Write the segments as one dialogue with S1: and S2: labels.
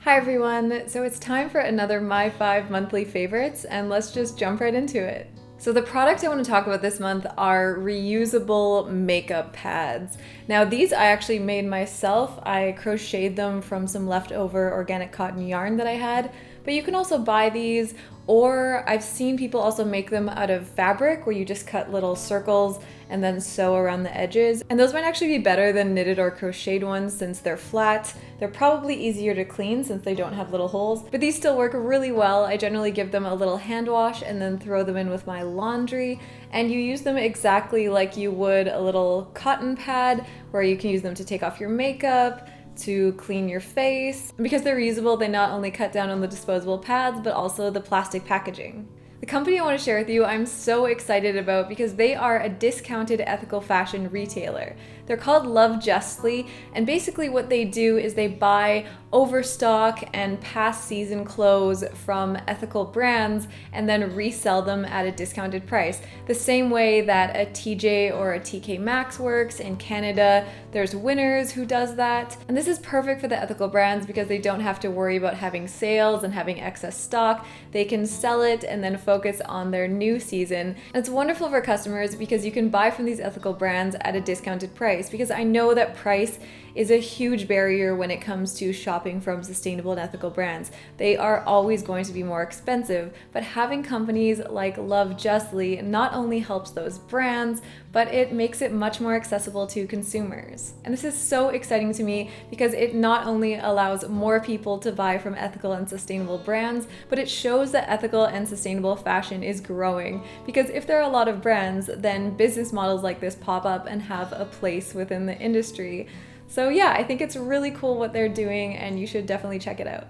S1: Hi everyone! So it's time for another My 5 monthly favorites, and let's just jump right into it. So the product I want to talk about this month are reusable makeup pads. Now these I actually made myself. I crocheted them from some leftover organic cotton yarn that I had, but you can also buy these, or I've seen people also make them out of fabric where you just cut little circles and then sew around the edges. And those might actually be better than knitted or crocheted ones since they're flat. They're probably easier to clean since they don't have little holes, but these still work really well. I generally give them a little hand wash and then throw them in with my laundry. And you use them exactly like you would a little cotton pad, where you can use them to take off your makeup, to clean your face. And because they're reusable, they not only cut down on the disposable pads, but also the plastic packaging. The company I want to share with you, I'm so excited about because they are a discounted ethical fashion retailer. They're called LoveJustly, and basically what they do is they buy overstock and past season clothes from ethical brands and then resell them at a discounted price. The same way that a TJ or a TK Maxx works in Canada. There's Winners who does that. And this is perfect for the ethical brands because they don't have to worry about having sales and having excess stock. They can sell it and then focus on their new season. And it's wonderful for customers because you can buy from these ethical brands at a discounted price, because I know that price is a huge barrier when it comes to shopping from sustainable and ethical brands. They are always going to be more expensive, but having companies like LoveJustly not only helps those brands, but it makes it much more accessible to consumers. And this is so exciting to me because it not only allows more people to buy from ethical and sustainable brands, but it shows that ethical and sustainable fashion is growing. Because if there are a lot of brands, then business models like this pop up and have a place within the industry. So yeah, I think it's really cool what they're doing, and you should definitely check it out.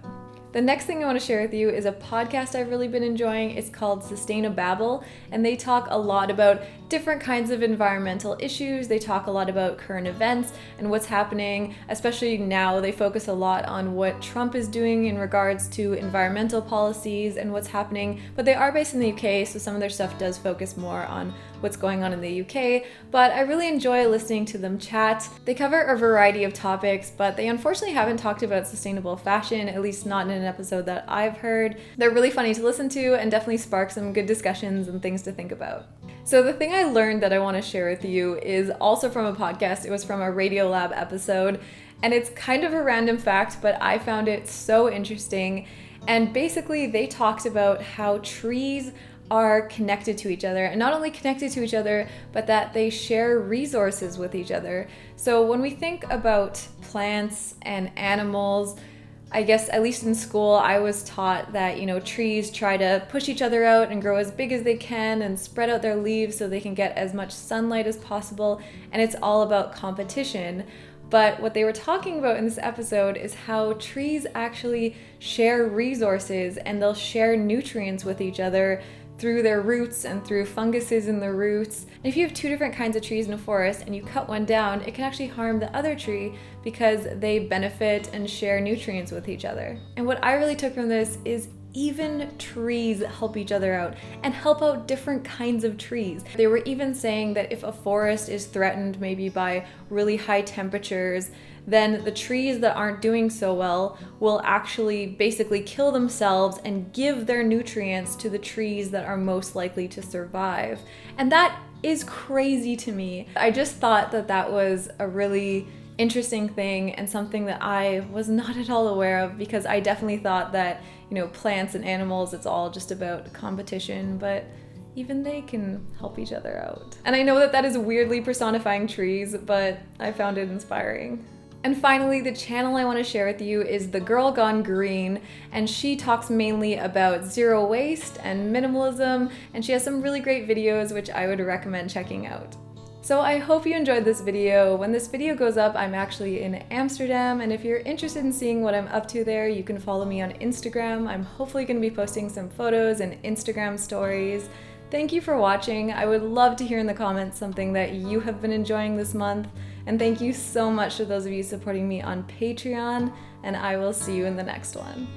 S1: The next thing I want to share with you is a podcast I've really been enjoying. It's called Sustainababble, and they talk a lot about different kinds of environmental issues. They talk a lot about current events and what's happening, especially now. They focus a lot on what Trump is doing in regards to environmental policies and what's happening, but they are based in the UK, so some of their stuff does focus more on what's going on in the UK, but I really enjoy listening to them chat. They cover a variety of topics, but they unfortunately haven't talked about sustainable fashion, at least not in an episode that I've heard. They're really funny to listen to and definitely spark some good discussions and things to think about. So the thing I learned that I want to share with you is also from a podcast. It was from a Radiolab episode, and it's kind of a random fact, but I found it so interesting. And basically they talked about how trees are connected to each other, and not only connected to each other, but that they share resources with each other. So when we think about plants and animals, I guess at least in school I was taught that, trees try to push each other out and grow as big as they can and spread out their leaves so they can get as much sunlight as possible, and it's all about competition. But what they were talking about in this episode is how trees actually share resources, and they'll share nutrients with each other through their roots and through funguses in the roots. And if you have two different kinds of trees in a forest and you cut one down, it can actually harm the other tree because they benefit and share nutrients with each other. And what I really took from this is even trees help each other out and help out different kinds of trees. They were even saying that if a forest is threatened maybe by really high temperatures, then the trees that aren't doing so well will actually basically kill themselves and give their nutrients to the trees that are most likely to survive. And that is crazy to me. I just thought that that was a really interesting thing and something that I was not at all aware of, because I definitely thought that, plants and animals, it's all just about competition, but even they can help each other out. And I know that that is weirdly personifying trees, but I found it inspiring. And finally, the channel I want to share with you is The Girl Gone Green, and she talks mainly about zero waste and minimalism, and she has some really great videos which I would recommend checking out. So I hope you enjoyed this video. When this video goes up, I'm actually in Amsterdam, and if you're interested in seeing what I'm up to there, you can follow me on Instagram. I'm hopefully going to be posting some photos and Instagram stories. Thank you for watching. I would love to hear in the comments something that you have been enjoying this month. And thank you so much to those of you supporting me on Patreon, and I will see you in the next one.